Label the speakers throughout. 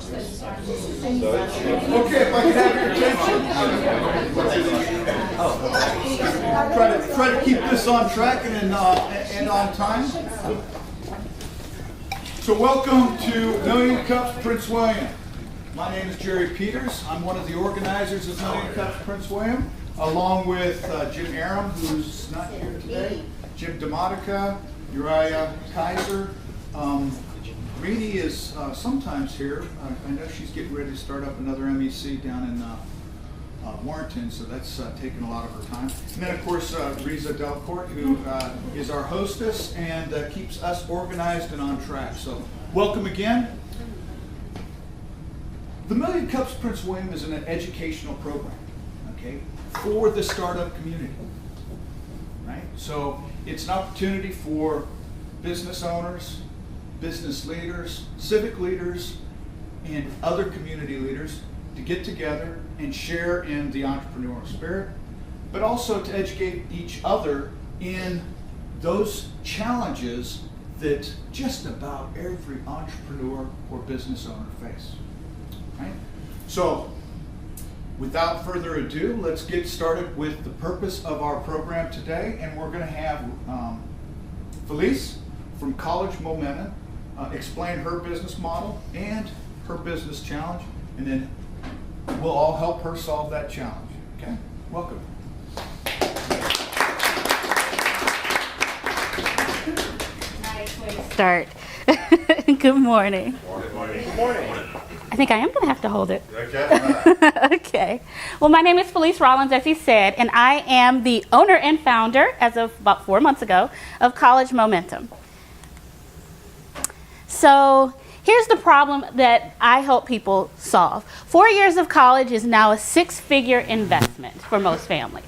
Speaker 1: Okay, if I can have your attention. Try to keep this on track and on time. So welcome to Million Cups Prince William. My name is Jerry Peters. I'm one of the organizers of Million Cups Prince William, along with Jim Aram, who's not here today, Jim DeModica, Uriah Kaiser. Reedy is sometimes here. I know she's getting ready to start up another MEC down in Warrenton, so that's taking a lot of her time. And then, of course, Riza Delcourt, who is our hostess and keeps us organized and on track. So, welcome again. The Million Cups Prince William is an educational program, okay, for the startup community, right? So, it's an opportunity for business owners, business leaders, civic leaders, and other community leaders to get together and share in the entrepreneurial spirit, but also to educate each other in those challenges that just about every entrepreneur or business owner face. Right? So, without further ado, let's get started with the purpose of our program today, and we're going to have Felice from College Momentum explain her business model and her business challenge, and then we'll all help her solve that challenge. Okay? Welcome.
Speaker 2: Nice way to start. Good morning.
Speaker 1: Good morning. Good morning.
Speaker 2: I think I am going to have to hold it.
Speaker 1: Okay.
Speaker 2: Okay. Well, my name is Felice Rollins, as he said, and I am the owner and founder, as of about 4 months ago, of College Momentum. So here's the problem that I help people solve. 4 years of college is now a six-figure investment for most families.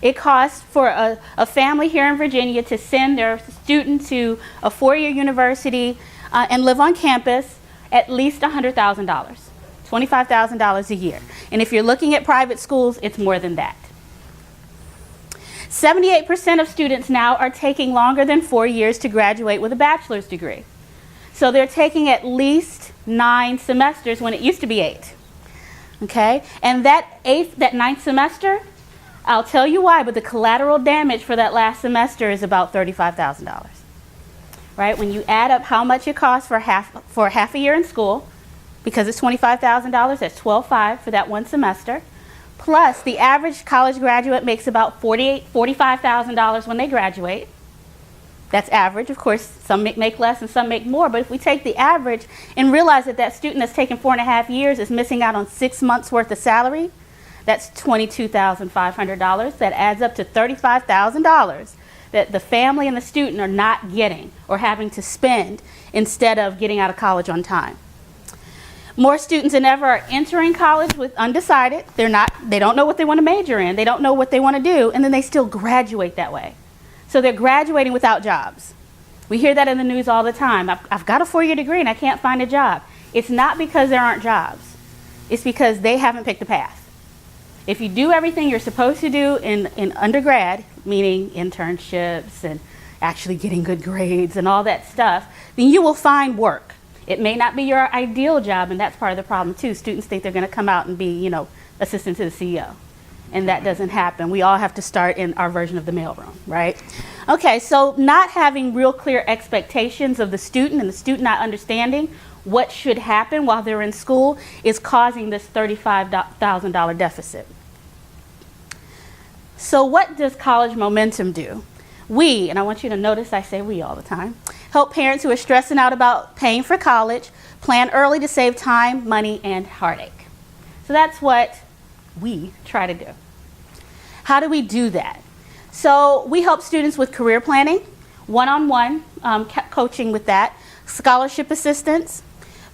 Speaker 2: It costs for a family here in Virginia to send their student to a four-year university and live on campus at least $100,000, $25,000 a year. And if you're looking at private schools, it's more than that. 78% of students now are taking longer than 4 years to graduate with a bachelor's degree. So they're taking at least 9 semesters when it used to be 8. Okay? And that ninth semester, I'll tell you why, but the collateral damage for that last semester is about $35,000. Right? When you add up how much it costs for half a year in school, because it's $25,000, that's $12,500 for that one semester. Plus, the average college graduate makes about $45,000 when they graduate. That's average. Of course, some make less and some make more. But if we take the average and realize that that student that's taken 4.5 years is missing out on 6 months worth of salary, that's $22,500. That adds up to $35,000 that the family and the student are not getting or having to spend instead of getting out of college on time. More students than ever are entering college with undecided. They don't know what they want to major in. They don't know what they want to do, and then they still graduate that way. So they're graduating without jobs. We hear that in the news all the time. I've got a 4-year degree and I can't find a job. It's not because there aren't jobs. It's because they haven't picked a path. If you do everything you're supposed to do in undergrad, meaning internships and actually getting good grades and all that stuff, then you will find work. It may not be your ideal job, and that's part of the problem too. Students think they're going to come out and be, assistant to the CEO. And that doesn't happen. We all have to start in our version of the mailroom, right? Okay, so not having real clear expectations of the student and the student not understanding what should happen while they're in school is causing this $35,000 deficit. So what does College Momentum do? We, and I want you to notice I say we all the time, help parents who are stressing out about paying for college plan early to save time, money, and heartache. So that's what we try to do. How do we do that? So we help students with career planning, one-on-one coaching with that, scholarship assistance,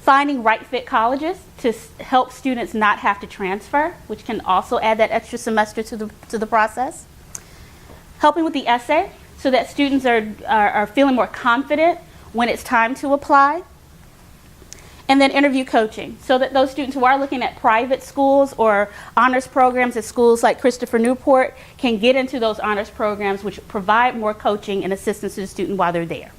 Speaker 2: finding right fit colleges to help students not have to transfer, which can also add that extra semester to the process, helping with the essay so that students are feeling more confident when it's time to apply, and then interview coaching, so that those students who are looking at private schools or honors programs at schools like Christopher Newport can get into those honors programs, which provide more coaching and assistance to the student while they're there.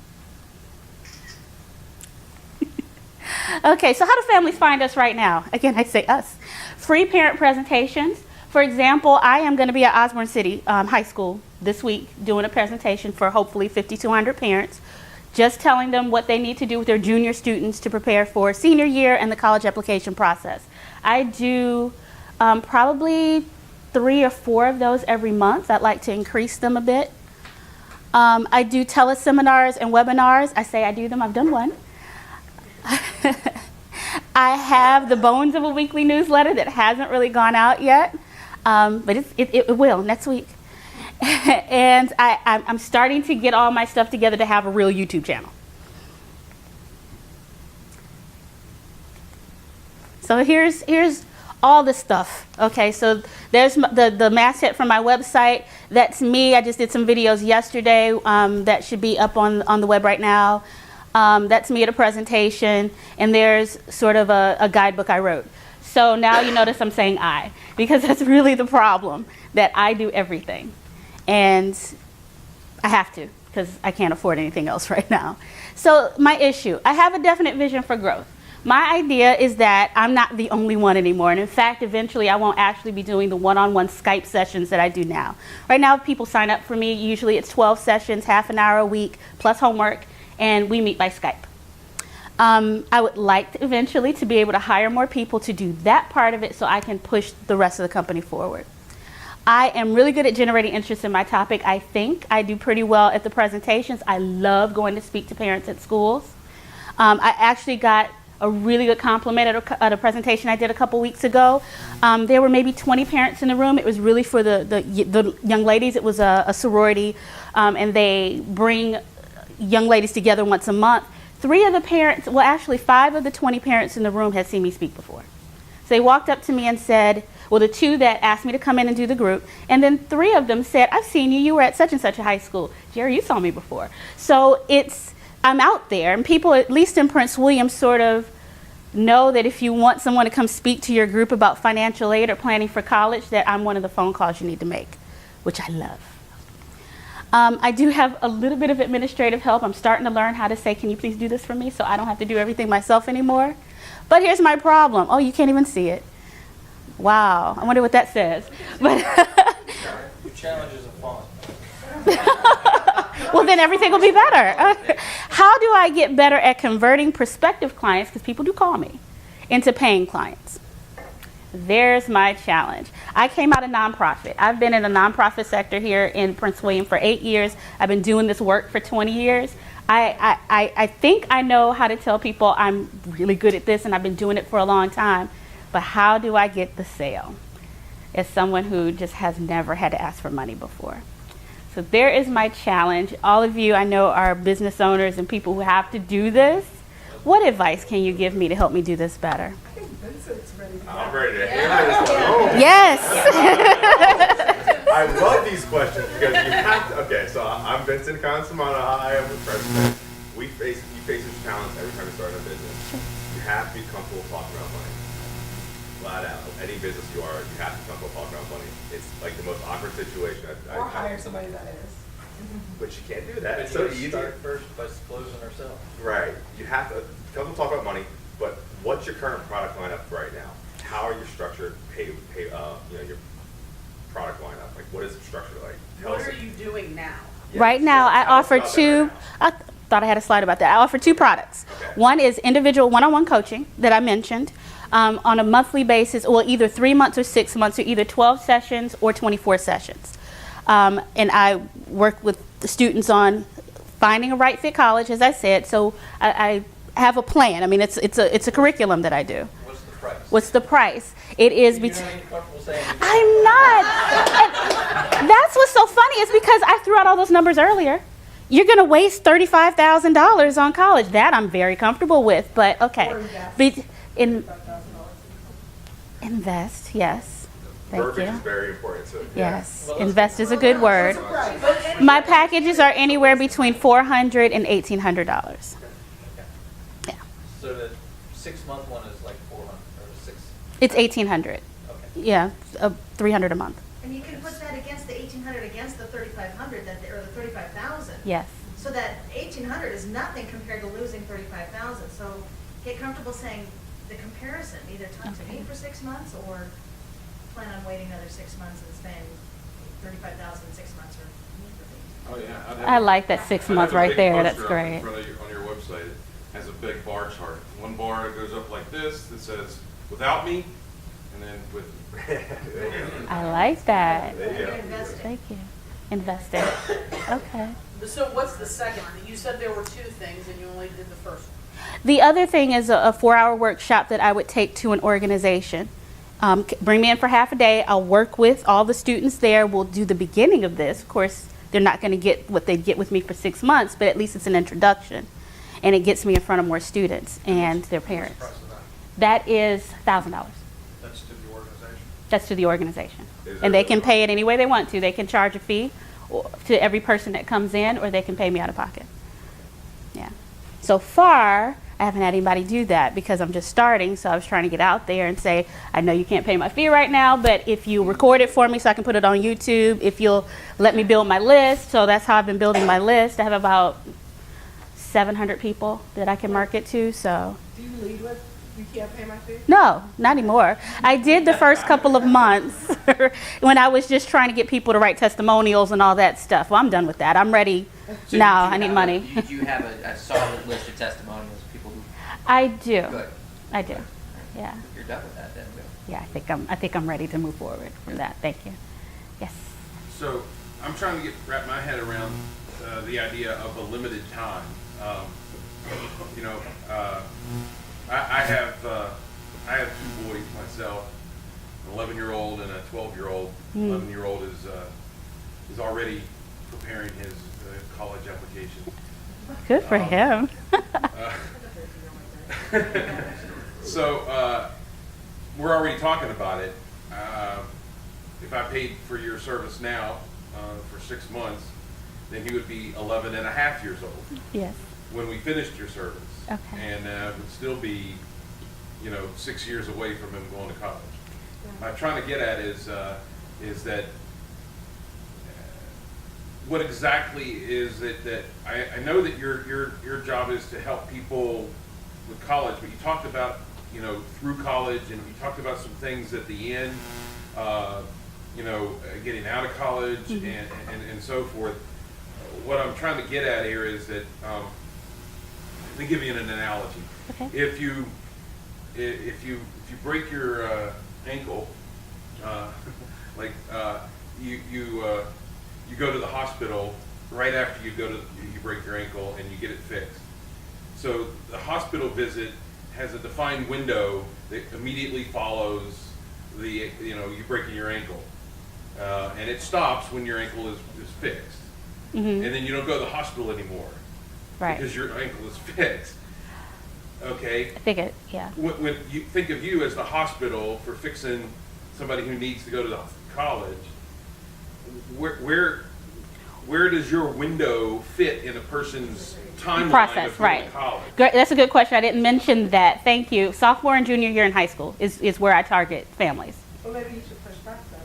Speaker 2: Okay, so how do families find us right now? Again, I say us. Free parent presentations. For example, I am going to be at Osborne City High School this week doing a presentation for hopefully 5,200 parents, just telling them what they need to do with their junior students to prepare for senior year and the college application process. I do probably 3 or 4 of those every month. I'd like to increase them a bit. I do teleseminars and webinars. I say I do them. I've done one. I have the bones of a weekly newsletter that hasn't really gone out yet, but it will next week. And I'm starting to get all my stuff together to have a real YouTube channel. So here's all the stuff. Okay, so there's the masthead from my website. That's me. I just did some videos yesterday that should be up on the web right now. That's me at a presentation, and there's sort of a guidebook I wrote. So now you notice I'm saying I, because that's really the problem, that I do everything. And I have to, because I can't afford anything else right now. So my issue, I have a definite vision for growth. My idea is that I'm not the only one anymore. And in fact, eventually I won't actually be doing the one-on-one Skype sessions that I do now. Right now, if people sign up for me, usually it's 12 sessions, half an hour a week, plus homework, and we meet by Skype. I would like eventually to be able to hire more people to do that part of it so I can push the rest of the company forward. I am really good at generating interest in my topic. I think I do pretty well at the presentations. I love going to speak to parents at schools. I actually got a really good compliment at a presentation I did a couple weeks ago. There were maybe 20 parents in the room. It was really for the young ladies. It was a sorority, and they bring young ladies together once a month. 3 of the parents, well actually 5 of the 20 parents in the room had seen me speak before. So they walked up to me and said, well, the 2 that asked me to come in and do the group, and then 3 of them said, I've seen you, you were at such and such a high school. Jerry, you saw me before. So I'm out there, and people, at least in Prince William, sort of know that if you want someone to come speak to your group about financial aid or planning for college, that I'm one of the phone calls you need to make, which I love. I do have a little bit of administrative help. I'm starting to learn how to say, can you please do this for me, so I don't have to do everything myself anymore. But here's my problem. Oh, you can't even see it. Wow, I wonder what that says. But
Speaker 3: your challenges are fun.
Speaker 2: well, then everything will be better. How do I get better at converting prospective clients, because people do call me, into paying clients? There's my challenge. I came out of nonprofit. I've been in the nonprofit sector here in Prince William for 8 years. I've been doing this work for 20 years. I think I know how to tell people I'm really good at this and I've been doing it for a long time. But how do I get the sale as someone who just has never had to ask for money before? So there is my challenge. All of you I know are business owners and people who have to do this. What advice can you give me to help me do this better?
Speaker 4: I'm ready to hear this one. Oh.
Speaker 2: Yes.
Speaker 4: I love these questions because you have to. Okay, so I'm Vincent Consamana. Hi, I'm the president. You face this challenge every time you start a business. You have to be comfortable talking about money. Flat out. Any business you are, you have to be comfortable talking about money. It's like the most awkward situation.
Speaker 5: Or hire somebody that is.
Speaker 4: But you can't do that. It's
Speaker 3: So
Speaker 4: so easy.
Speaker 3: start first by disclosing ourselves.
Speaker 4: Right. You have to come talk about money, but what's your current product lineup right now? How are you structured? Your product lineup. Like, what is it structured like?
Speaker 5: What are you doing now?
Speaker 4: Yeah,
Speaker 2: Right now, I
Speaker 4: tell us
Speaker 2: offer
Speaker 4: about that
Speaker 2: 2.
Speaker 4: right now.
Speaker 2: I thought I had a slide about that. I offer 2 products.
Speaker 4: Okay.
Speaker 2: One is individual one-on-one coaching that I mentioned on a monthly basis, or either 3 months or 6 months, or either 12 sessions or 24 sessions. And I work with the students on finding a right fit college, as I said. So I have a plan. I mean, it's a curriculum that I do.
Speaker 3: What's the price?
Speaker 2: What's the price? It is
Speaker 3: You're not even comfortable saying you
Speaker 2: I'm not. And that's what's so funny is because I threw out all those numbers earlier. You're going to waste $35,000 on college. That I'm very comfortable with, but okay.
Speaker 5: Or invest.
Speaker 2: Invest, yes. Thank
Speaker 4: Verbiage
Speaker 2: you.
Speaker 4: is very important. So
Speaker 2: Yes,
Speaker 3: Well,
Speaker 2: invest is a good word. My packages are anywhere between $400 and $1,800. Yeah,
Speaker 3: So the 6-month one is like 400 or 6.
Speaker 2: it's $1,800.
Speaker 3: Okay.
Speaker 2: Yeah, $300 a month.
Speaker 6: And you can put that against the 1,800 against the 3,500 or the 35,000.
Speaker 2: Yes.
Speaker 6: So that 1,800 is nothing compared to losing 35,000. So get comfortable saying the comparison, either talk to me
Speaker 2: Okay.
Speaker 6: for 6 months or plan on waiting another 6 months and spend 35,000 in 6 months or me for me.
Speaker 7: Oh, yeah. I'd have-
Speaker 2: I like that 6
Speaker 7: I'd
Speaker 2: months
Speaker 7: have a
Speaker 2: right
Speaker 7: big
Speaker 2: there. That's
Speaker 7: poster up in
Speaker 2: great.
Speaker 7: front of on your website. It has a big bar chart. One bar goes up like this that says, without me, and then with me.
Speaker 2: I like that.
Speaker 4: There you go.
Speaker 6: Investing.
Speaker 2: Thank you. Investing. Okay.
Speaker 5: So what's the second? You said there were 2 things and you only did the first one.
Speaker 2: The other thing is a 4-hour workshop that I would take to an organization. Bring me in for half a day. I'll work with all the students there. We'll do the beginning of this. Of course, they're not going to get what they get with me for 6 months, but at least it's an introduction. And it gets me in front of more students and their parents.
Speaker 8: What's the price of that?
Speaker 2: That is $1,000.
Speaker 8: That's to the organization.
Speaker 2: That's to the organization.
Speaker 4: Is
Speaker 2: And
Speaker 4: there
Speaker 2: they can
Speaker 4: a-
Speaker 2: pay it any way they want to. They can charge a fee to every person that comes in, or they can pay me out of pocket. Yeah. So far, I haven't had anybody do that because I'm just starting, so I was trying to get out there and say, I know you can't pay my fee right now, but if you record it for me so I can put it on YouTube, if you'll let me build my list. So that's how I've been building my list. I have about 700 people that I can market to, so.
Speaker 5: Do you lead with, you can't pay my fee?
Speaker 2: No, not anymore. I did the first couple of months when I was just trying to get people to write testimonials and all that stuff. Well, I'm done with that. I'm ready
Speaker 9: So
Speaker 2: now.
Speaker 9: you
Speaker 2: I need
Speaker 9: have
Speaker 2: money.
Speaker 9: Do you have a solid list of testimonials of people who,
Speaker 2: I do.
Speaker 9: good,
Speaker 2: I do. Yeah.
Speaker 9: you're done with that then, Bill?
Speaker 2: Yeah, I think I'm ready to move forward from that. Thank you. Yes.
Speaker 7: So I'm trying to wrap my head around the idea of a limited time. You know, I have 2 boys myself, an 11-year-old and a 12-year-old. 11-year-old is already preparing his college application.
Speaker 2: Good for him.
Speaker 7: So we're already talking about it. If I paid for your service now for 6 months, then he would be 11 and a half years old
Speaker 2: Yes.
Speaker 7: when we finished your service.
Speaker 2: Okay.
Speaker 7: And would still be, 6 years away from him going to college. What I'm trying to get at is that what exactly is it that I know that your job is to help people with college, but you talked about through college, and you talked about some things at the end, getting out of college and so forth. What I'm trying to get at here is that let me give you an analogy.
Speaker 2: Okay.
Speaker 7: If you break your ankle, you go to the hospital right after you break your ankle and you get it fixed. So the hospital visit has a defined window that immediately follows you breaking your ankle, and it stops when your ankle is fixed, and then you don't go to the hospital anymore
Speaker 2: Right.
Speaker 7: because your ankle is fixed. Okay.
Speaker 2: I think yeah.
Speaker 7: When you think of you as the hospital for fixing somebody who needs to go to the college, where does your window fit in a person's timeline
Speaker 2: Process,
Speaker 7: of going
Speaker 2: right.
Speaker 7: to college?
Speaker 2: Great. That's a good question. I didn't mention that. Thank you. Sophomore and junior year in high school is where I target families.
Speaker 5: Well, maybe you should push back then,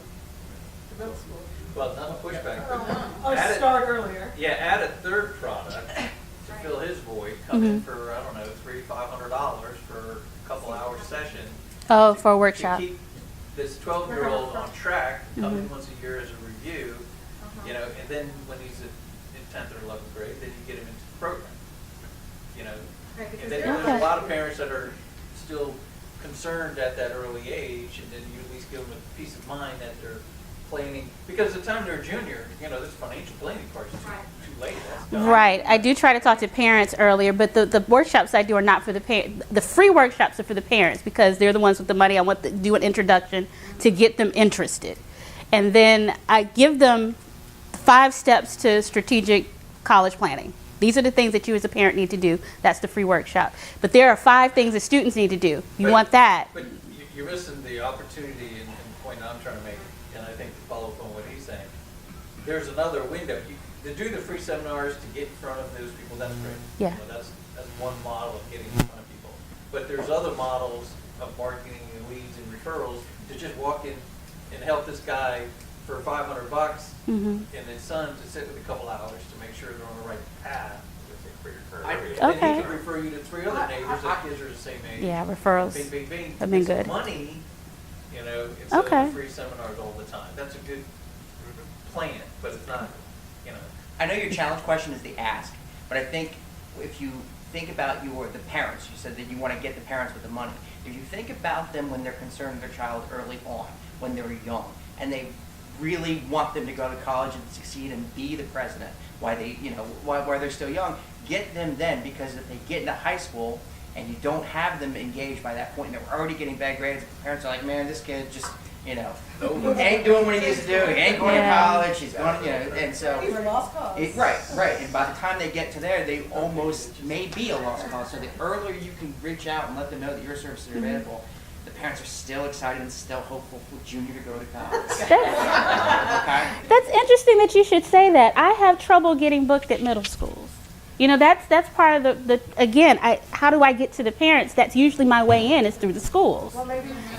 Speaker 5: to middle school.
Speaker 3: Well, not a pushback, but
Speaker 5: Oh,
Speaker 3: add it-
Speaker 5: start earlier.
Speaker 3: yeah, add a third product to fill his void, come in for, I don't know, $300 to $500 for a couple hour session.
Speaker 2: Oh, for a
Speaker 3: To
Speaker 2: workshop.
Speaker 3: keep this 12-year-old on track, come in once a year as a review, and then when he's in 10th or 11th grade, then you get him into the program.
Speaker 6: Right, because
Speaker 3: And then
Speaker 6: they're-
Speaker 3: there's a lot of parents that are still concerned at that early age, and then you at least give them a peace of mind that they're planning, because the time they're a junior, this financial planning part is too late. That's done.
Speaker 2: Right. I do try to talk to parents earlier, but the workshops I do are not for the parents. The free workshops are for the parents because they're the ones with the money. I want to do an introduction to get them interested. And then I give them 5 steps to strategic college planning. These are the things that you as a parent need to do. That's the free workshop. But there are 5 things that students need to do. You
Speaker 3: But-
Speaker 2: want that.
Speaker 3: But you're missing the opportunity and the point I'm trying to make, and I think to follow up on what he's saying. There's another window. To do the free seminars to get in front of those people, that's great.
Speaker 2: Yeah.
Speaker 3: That's one model of getting in front of people. But there's other models of marketing and leads and referrals to just walk in and help this guy for $500 and his son to sit with a couple hours to make sure they're on the right path with it.
Speaker 4: for your current
Speaker 3: I,
Speaker 4: area.
Speaker 3: then
Speaker 2: Okay.
Speaker 3: he could refer you to 3 other neighbors that kids are the same age.
Speaker 2: Yeah, referrals
Speaker 3: Bing, bing, bing.
Speaker 2: have been
Speaker 3: It's
Speaker 2: good.
Speaker 3: money, you know, instead
Speaker 2: Okay.
Speaker 3: of free seminars all the time. That's a good plan, but it's not, you know.
Speaker 9: I know your challenge question is the ask, but I think if you think about the parents, you said that you want to get the parents with the money. If you think about them when they're concerned with their child early on, when they're young, and they really want them to go to college and succeed and be the president, while they're still young, get them then, because if they get into high school and you don't have them engaged by that point and they're already getting bad grades, the parents are like, man, this kid just, ain't doing what he needs to do, he ain't going to college, he's going, and so.
Speaker 5: These are lost cause.
Speaker 9: Right, and by the time they get to there, they almost may be a lost cause. So the earlier you can reach out and let them know that your services are available, the parents are still excited and still hopeful for junior to go to college. Okay?
Speaker 2: That's interesting that you should say that. I have trouble getting booked at middle schools. That's part of the again, how do I get to the parents? That's usually my way in, is through the schools.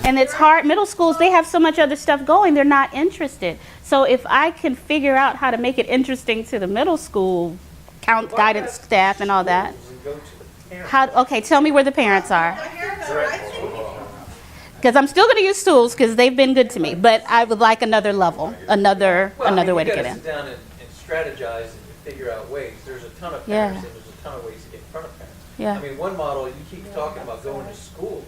Speaker 2: And it's hard. Middle schools, they have so much other stuff going, they're not interested. So if I can figure out how to make it interesting to the middle school guidance staff and all that. Okay, tell me where the parents are. Because I'm still going to use schools because they've been good to me, but I would like another level, another way to get in.
Speaker 3: You gotta sit down and strategize and figure out ways. There's a ton of
Speaker 2: Yeah.
Speaker 3: parents and there's a ton of ways to get in front of parents.
Speaker 2: Yeah.
Speaker 3: I mean, one model, you keep talking about going to schools,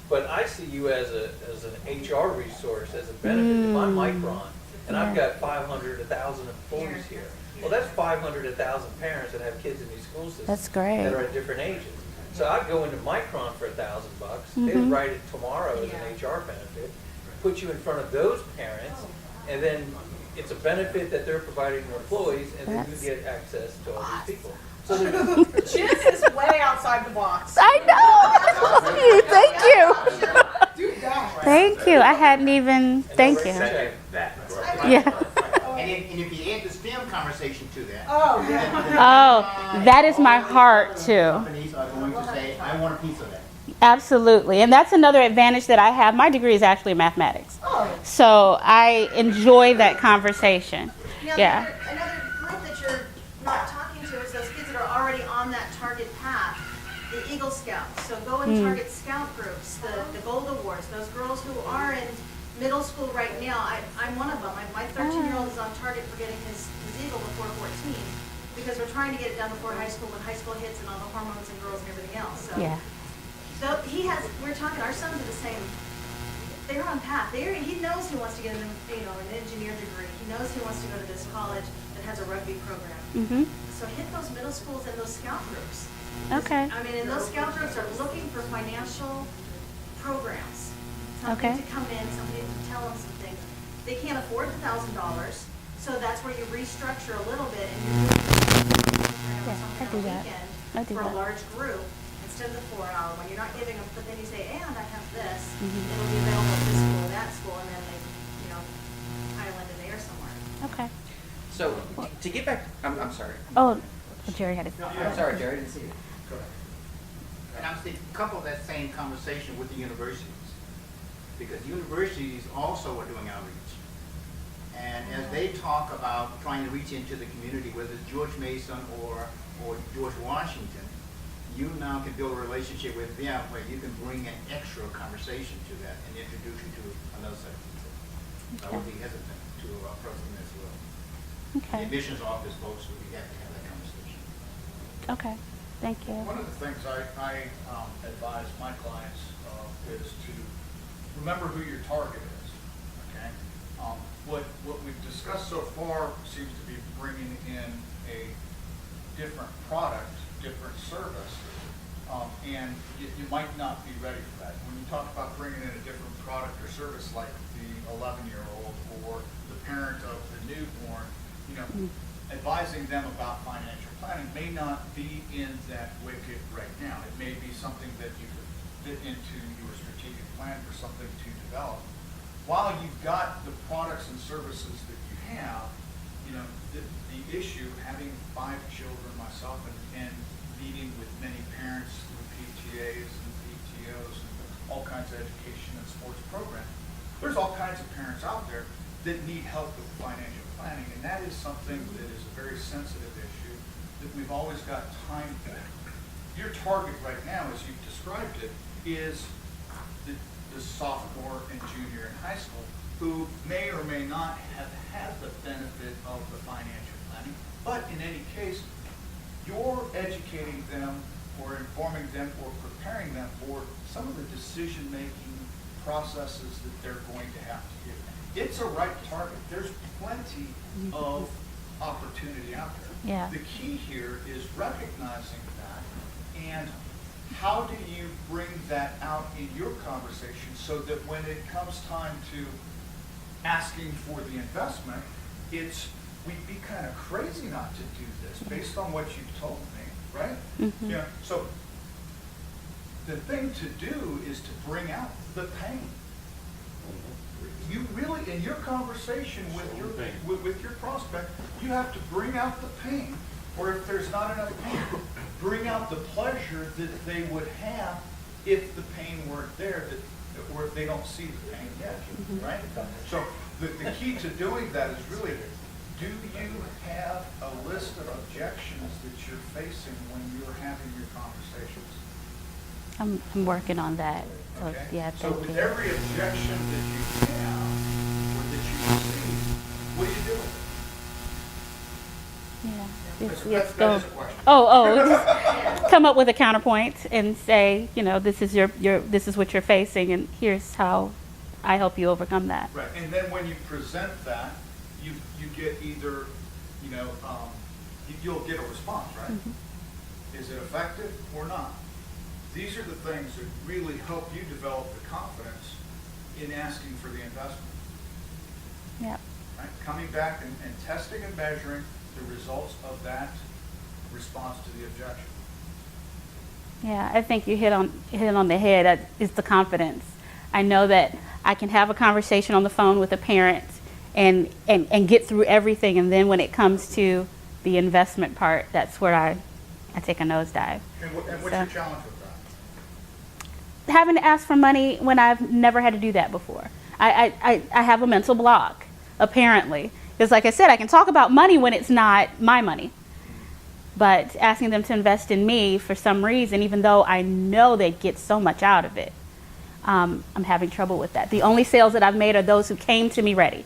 Speaker 3: but I see you as an HR resource, as a benefit. If I'm Micron, and I've got 500, 1,000 employees here, well, that's 500, 1,000 parents that have kids in these school systems.
Speaker 2: That's great.
Speaker 3: That are at different ages. So I'd go into Micron for $1,000. They would write it tomorrow as an HR benefit, put you in front of those parents, and then it's a benefit that they're providing their employees, and then you get access to all these people. So there's
Speaker 5: Jis is way outside the box.
Speaker 2: I know. Thank you.
Speaker 5: Do that.
Speaker 2: Thank you. I hadn't even. Thank you.
Speaker 4: Second that.
Speaker 2: Yeah.
Speaker 10: And if you add the STEM conversation to that.
Speaker 5: Oh, yeah.
Speaker 2: Oh, that is my heart too.
Speaker 10: Companies are going to say, I want a piece of that.
Speaker 2: Absolutely. And that's another advantage that I have. My degree is actually in mathematics.
Speaker 5: Oh.
Speaker 2: So I enjoy that conversation.
Speaker 6: Now,
Speaker 2: Yeah.
Speaker 6: another group that you're not talking to is those kids that are already on that target path, the Eagle Scouts. So go and target scout groups, the Gold Awards, those girls who are in middle school right now. I'm one of them. My 13-year-old is on target for getting his Eagle before 14 because we're trying to get it done before high school when high school hits and all the hormones and girls and everything else. So,
Speaker 2: Yeah.
Speaker 6: so we're talking, our sons are the same. They're on path. He knows he wants to get an engineer degree. He knows he wants to go to this college that has a rugby program.
Speaker 2: Mhm.
Speaker 6: So hit those middle schools and those scout groups.
Speaker 2: Okay.
Speaker 6: I mean, and those scout groups are looking for financial programs. Something
Speaker 2: Okay.
Speaker 6: to come in, somebody to tell them some things. They can't afford the $1,000, so that's where you restructure a little bit and you're doing a program or something
Speaker 2: I do
Speaker 6: on a
Speaker 2: that.
Speaker 6: weekend
Speaker 2: I do
Speaker 6: for a
Speaker 2: that.
Speaker 6: large group instead of the 4-hour one. You're not giving them, but then you say, and I have this.
Speaker 2: Mm-hmm.
Speaker 6: It'll be available at this school, that school, and then they, pile into there somewhere.
Speaker 2: Okay.
Speaker 9: So to get back, I'm sorry.
Speaker 2: Oh, Jerry had it.
Speaker 9: I'm sorry, Jerry, I didn't see you.
Speaker 10: And I'm saying, couple that same conversation with the universities. Because universities also are doing outreach. And as they talk about trying to reach into the community, whether it's George Mason or George Washington, you now can build a relationship with them where you can bring an extra conversation to that and introduce you to another set of people. I would be hesitant to approach them as well. The
Speaker 2: Okay.
Speaker 10: admissions office folks would be happy to have that conversation.
Speaker 2: Okay. Thank you.
Speaker 8: One of the things I advise my clients is to remember who your target is, okay? What we've discussed so far seems to be bringing in a different product, different service, and you might not be ready for that. When you talk about bringing in a different product or service like the 11-year-old or the parent of the newborn, advising them about financial planning may not be in that wicket right now. It may be something that you could fit into your strategic plan for something to develop. While you've got the products and services that you have, the issue, having 5 children myself and meeting with many parents through PTAs and PTOs and all kinds of education and sports programs, there's all kinds of parents out there that need help with financial planning, and that is something that is a very sensitive issue that we've always got time for. Your target right now, as you've described it, is the sophomore and junior in high school who may or may not have had the benefit of the financial planning, but in any case, you're educating them or informing them or preparing them for some of the decision-making processes that they're going to have to do. It's a right target. There's plenty of opportunity out there.
Speaker 2: Yeah.
Speaker 8: The key here is recognizing that, and how do you bring that out in your conversation so that when it comes time to asking for the investment, we'd be kind of crazy not to do this based on what you've told me, right?
Speaker 2: Mhm.
Speaker 8: Yeah. So the thing to do is to bring out the pain. You really, in your conversation with your prospect, you have to bring out the pain, or if there's not enough pain, bring out the pleasure that they would have if the pain weren't there, or if they don't see the pain yet, right? So the key to doing that is really, do you have a list of objections that you're facing when you're having your conversations?
Speaker 2: I'm working on that. So,
Speaker 8: Okay?
Speaker 2: yeah,
Speaker 8: So
Speaker 2: thank
Speaker 8: with
Speaker 2: you.
Speaker 8: every objection that you have, or that you receive, what do you do with it?
Speaker 2: Yeah.
Speaker 8: That's-
Speaker 2: Yes,
Speaker 8: that
Speaker 2: go.
Speaker 8: is a question.
Speaker 2: Just come up with a counterpoint and say, this is this is what you're facing, and here's how I help you overcome that.
Speaker 8: Right, and then when you present that, you get either, you'll get a response, right?
Speaker 2: Mm-hmm.
Speaker 8: Is it effective or not? These are the things that really help you develop the confidence in asking for the investment.
Speaker 2: Yep.
Speaker 8: Right? Coming back and testing and measuring the results of that response to the objection.
Speaker 2: Yeah, I think you hit on the head. It's the confidence. I know that I can have a conversation on the phone with a parent and get through everything, and then when it comes to the investment part, that's where I take a nosedive.
Speaker 8: And what's
Speaker 2: So-
Speaker 8: your challenge with that?
Speaker 2: Having to ask for money when I've never had to do that before. I have a mental block, apparently. Because like I said, I can talk about money when it's not my money. But asking them to invest in me for some reason, even though I know they get so much out of it, I'm having trouble with that. The only sales that I've made are those who came to me ready.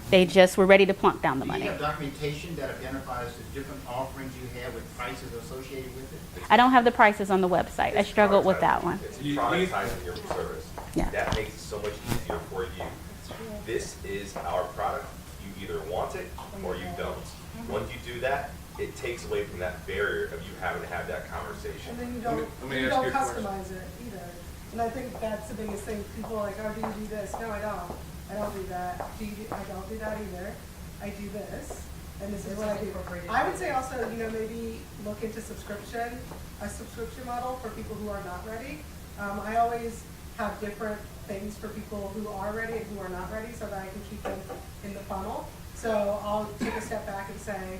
Speaker 2: They just were ready to plunk down the
Speaker 10: Do
Speaker 2: money.
Speaker 10: you have documentation that identifies the different offerings you have with prices associated with it?
Speaker 2: I don't have the prices on the website. I
Speaker 4: It's
Speaker 2: struggled with that one.
Speaker 4: It's productizing your service.
Speaker 2: Yeah.
Speaker 4: That makes it so much easier for you. This is our product. You either want it or you don't. Once you do that, it takes away from that barrier of you having to have that conversation.
Speaker 11: And then you
Speaker 7: Let me
Speaker 11: you
Speaker 7: ask
Speaker 11: don't
Speaker 7: you a question.
Speaker 11: customize it either. And I think that's the biggest thing. People are like, oh, do you do this? No, I don't. I don't do that. I don't do that either. I do this, and this is what I do. I would say also, maybe look into a subscription model for people who are not ready. I always have different things for people who are ready and who are not ready so that I can keep them in the funnel. So I'll take a step back and say,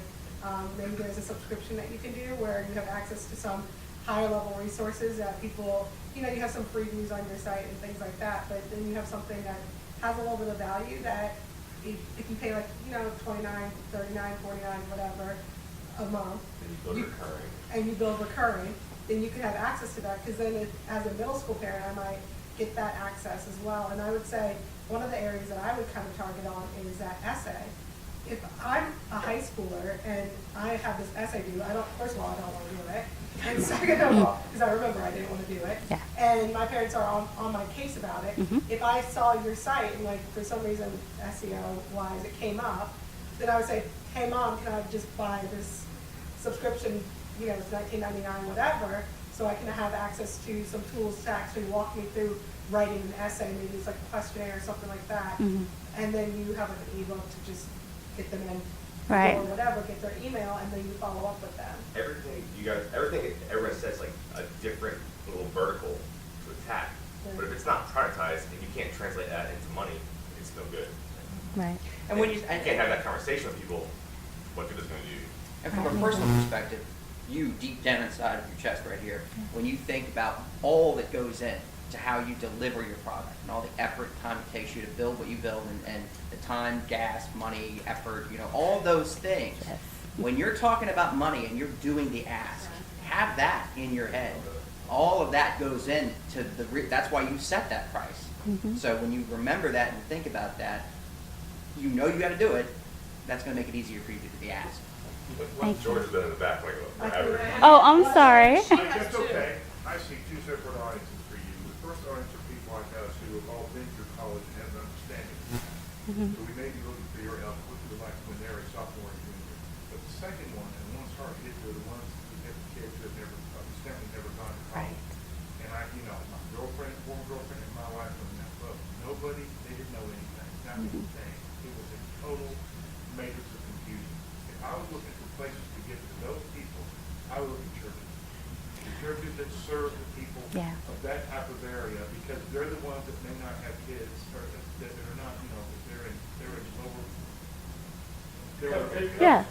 Speaker 11: maybe there's a subscription that you can do where you have access to some higher level resources that people, you have some freebies on your site and things like that, but then you have something that has a little bit of value that if you pay like, $29, $39, $49, whatever a month,
Speaker 4: And you build recurring.
Speaker 11: and you build recurring, then you can have access to that, because then as a middle school parent, I might get that access as well. And I would say one of the areas that I would kind of target on is that essay. If I'm a high schooler and I have this essay due, first of all, I don't want to do it. And second of all, because I remember I didn't want to do it.
Speaker 2: Yeah.
Speaker 11: And my parents are on my case about it. If I saw your site and like for some reason SEO wise it came up, then I would say, hey mom, can I just buy this subscription, it's $19.99, whatever, so I can have access to some tools to actually walk me through writing an essay, maybe it's like a questionnaire or something like that. And then you have like an ebook to just get them in,
Speaker 2: Right.
Speaker 11: or whatever, get their email, and then you follow up with them.
Speaker 4: Everything everyone says like a different little vertical to attack. But if it's not productized and you can't translate that into money, it's no good.
Speaker 2: Right.
Speaker 9: And when you,
Speaker 4: You can't have that conversation with people, what good is going to do you?
Speaker 9: And from a personal perspective, you deep down inside of your chest right here, when you think about all that goes in to how you deliver your product and all the effort, time it takes you to build what you build, and the time, gas, money, effort, all those things.
Speaker 2: Yes.
Speaker 9: When you're talking about money and you're doing the ask, have that in your head. All of that goes into that's why you set that price. So when you remember that and think about that, you know you got to do it. That's going to make it easier for you to do the ask.
Speaker 2: Thank you.
Speaker 4: George has been in the back like forever.
Speaker 2: Oh, I'm sorry.
Speaker 12: That's okay. I see two separate audiences for you. The first audience are people like us who have all been through college and have an understanding. So we may be looking for your help, what you would like when they're a sophomore or junior. But the second one, and the one's hard to get to, are the ones who have kids who have never, certainly never gone to college. And my girlfriend, former girlfriend, and my wife were in that boat. Nobody, they didn't know anything, not anything. It was a total matrix of confusion. If I was looking for places to get to those people, I would look at churches. The churches that serve the people of that type of area, because they're the ones that may not have kids, or that are not, they're in lower.
Speaker 2: Yeah.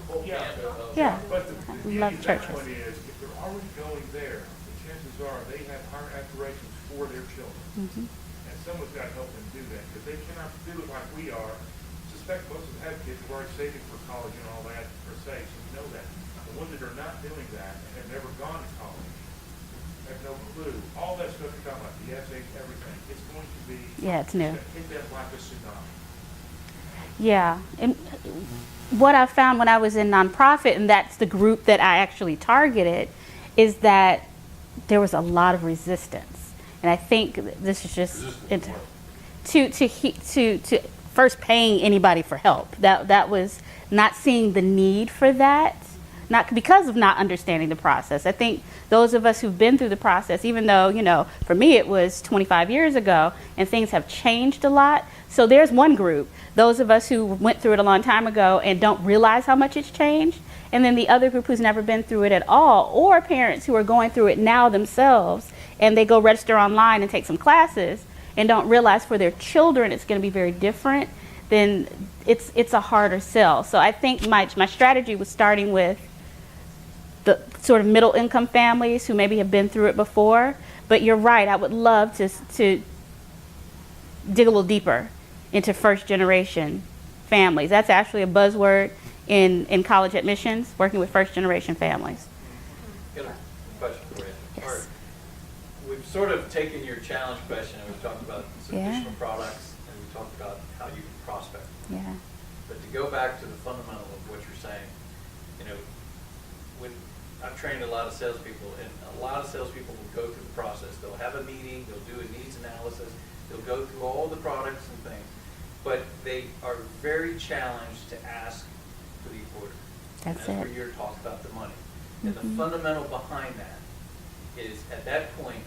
Speaker 12: Yeah. But the beauty
Speaker 2: Love
Speaker 12: of that
Speaker 2: churches.
Speaker 12: one is, if they're already going there, the chances are they have higher aspirations for their children. And someone's got to help them do that, because they cannot do it like we are. Suspect most of them have kids who are already saving for college and all that per se, so we know that. The ones that are not doing that and have never gone to college, have no clue. All that stuff you're talking about, the essays, everything, it's going to be.
Speaker 2: Yeah, it's new.
Speaker 12: Hit that like a tsunami.
Speaker 2: Yeah. And what I found when I was in nonprofit, and that's the group that I actually targeted, is that there was a lot of resistance. And I think this is just to first paying anybody for help. That was not seeing the need for that, not because of not understanding the process. I think those of us who've been through the process, even though, for me it was 25 years ago and things have changed a lot. So there's one group, those of us who went through it a long time ago and don't realize how much it's changed. And then the other group who's never been through it at all, or parents who are going through it now themselves, and they go register online and take some classes and don't realize for their children it's going to be very different, then it's a harder sell. So I think my strategy was starting with the sort of middle income families who maybe have been through it before. But you're right, I would love to dig a little deeper into first generation families. That's actually a buzzword in college admissions, working with first generation families.
Speaker 3: Got a question for you.
Speaker 2: Yes.
Speaker 3: All right. We've sort of taken your challenge question and we've talked about some additional products and we talked about how you can prospect.
Speaker 2: Yeah.
Speaker 3: But to go back to the fundamental of what you're saying, when I've trained a lot of salespeople, and a lot of salespeople will go through the process. They'll have a meeting, they'll do a needs analysis, they'll go through all the products and things, but they are very challenged to ask for the order.
Speaker 2: That's
Speaker 3: and
Speaker 2: it.
Speaker 3: where you're talking about the money. And the fundamental behind that is, at that point,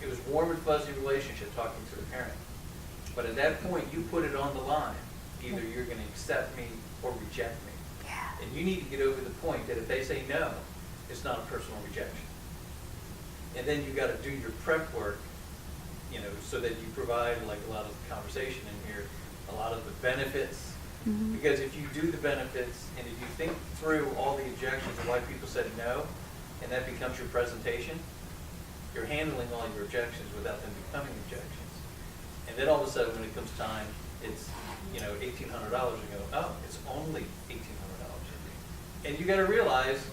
Speaker 3: it was warm and fuzzy relationship talking to the parent. But at that point, you put it on the line. Either you're going to accept me or reject me.
Speaker 2: Yeah.
Speaker 3: And you need to get over the point that if they say no, it's not a personal rejection. And then you got to do your prep work, so that you provide, like a lot of the conversation in here, a lot of the benefits. Because if you do the benefits and if you think through all the objections and why people said no, and that becomes your presentation, you're handling all your objections without them becoming objections. And then all of a sudden, when it comes time, it's $1,800. You go, oh, it's only $1,800. And you got to realize,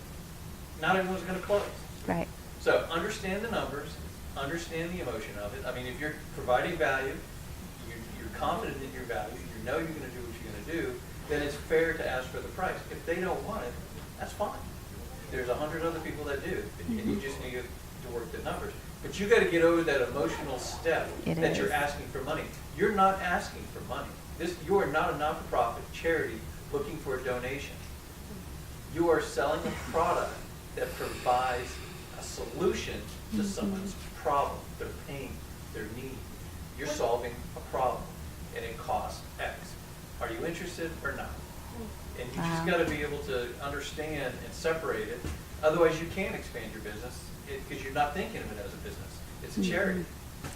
Speaker 3: not everyone's going to close.
Speaker 2: Right.
Speaker 3: So understand the numbers, understand the emotion of it. I mean, if you're providing value, you're confident in your value, you know you're going to do what you're going to do, then it's fair to ask for the price. If they don't want it, that's fine. There's 100 other people that do, and you just need to work the numbers. But you got to get over that emotional step that you're asking for money. You're not asking for money. You are not a not-for-profit charity looking for a donation. You are selling a product that provides a solution to someone's problem, their pain, their need. You're solving a problem, and it costs X. Are you interested or not? And you just got to be able to understand and separate it. Otherwise, you can't expand your business because you're not thinking of it as a business. It's a charity.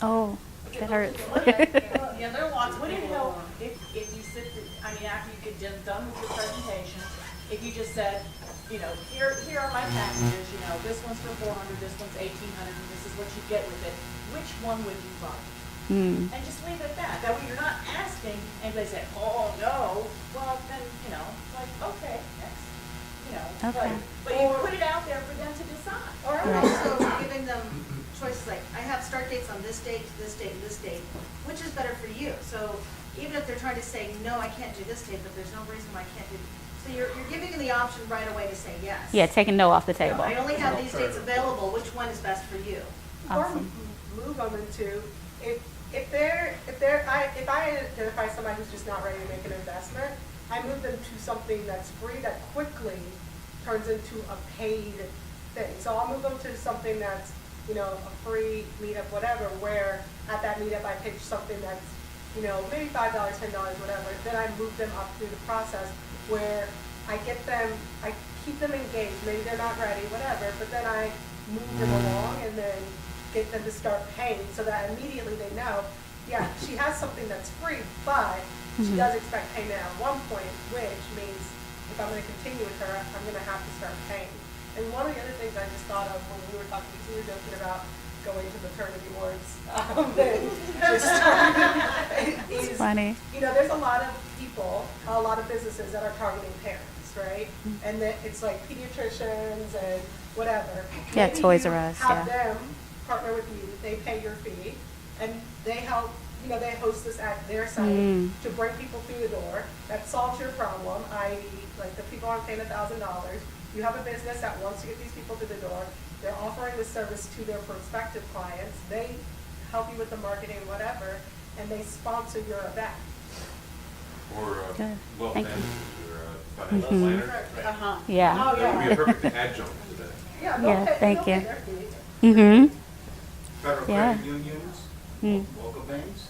Speaker 2: Oh, that hurts.
Speaker 5: Yeah, there are lots of
Speaker 6: Would it
Speaker 5: people
Speaker 6: help
Speaker 5: who are-
Speaker 6: if you sit, after you get done with your presentation, if you just said, here are my packages, this one's for $400, this one's $1,800, and this is what you get with it. Which one would you buy? And just leave it at that. That way you're not asking, and they say, oh no, well then, okay, next.
Speaker 2: Okay.
Speaker 13: But you put it out there for them to decide.
Speaker 6: Or I'm
Speaker 2: Right.
Speaker 6: also giving them choices like, I have start dates on this date, this date, and this date, which is better for you? So even if they're trying to say, no, I can't do this date, but there's no reason why I can't do, so you're giving them the option right away to say yes.
Speaker 2: Yeah, taking no off the
Speaker 6: No,
Speaker 2: table.
Speaker 6: I only have these dates available, which one is best for you?
Speaker 2: Awesome.
Speaker 11: Or move them into, if I identify somebody who's just not ready to make an investment, I move them to something that's free that quickly turns into a paid thing. So I'll move them to something that's, a free meetup, whatever, where at that meetup I pitch something that's, maybe $5, $10, whatever. Then I move them up through the process where I keep them engaged. Maybe they're not ready, whatever, but then I move them along and then get them to start paying so that immediately they know, yeah, she has something that's free, but she does expect payment at one point, which means if I'm going to continue with her, I'm going to have to start paying. And one of the other things I just thought of when we were talking, because we were joking about going to maternity wards, is,
Speaker 2: Funny.
Speaker 11: there's a lot of people, a lot of businesses that are targeting parents, right? And that it's like pediatricians and whatever.
Speaker 2: Yeah,
Speaker 11: Maybe
Speaker 2: Toys
Speaker 11: you
Speaker 2: R Us,
Speaker 11: have
Speaker 2: yeah.
Speaker 11: them partner with you, they pay your fee, and they help, they host this at their site to bring people through the door. That solves your problem, i.e., like the people aren't paying $1,000. You have a business that wants to get these people through the door. They're offering the service to their prospective clients. They help you with the marketing, whatever, and they sponsor your event.
Speaker 7: Or
Speaker 2: Good.
Speaker 7: wealth
Speaker 2: Thank you.
Speaker 7: managers or financial planners.
Speaker 13: Uh-huh.
Speaker 2: Yeah.
Speaker 11: Oh,
Speaker 7: That would be a
Speaker 11: yeah.
Speaker 7: perfect adjunct to that.
Speaker 11: Yeah,
Speaker 2: Yeah, thank
Speaker 11: they'll
Speaker 2: you.
Speaker 11: pay their fee.
Speaker 2: Mm-hmm.
Speaker 10: Federal
Speaker 2: Yeah.
Speaker 10: credit unions,
Speaker 2: Mm.
Speaker 10: local banks.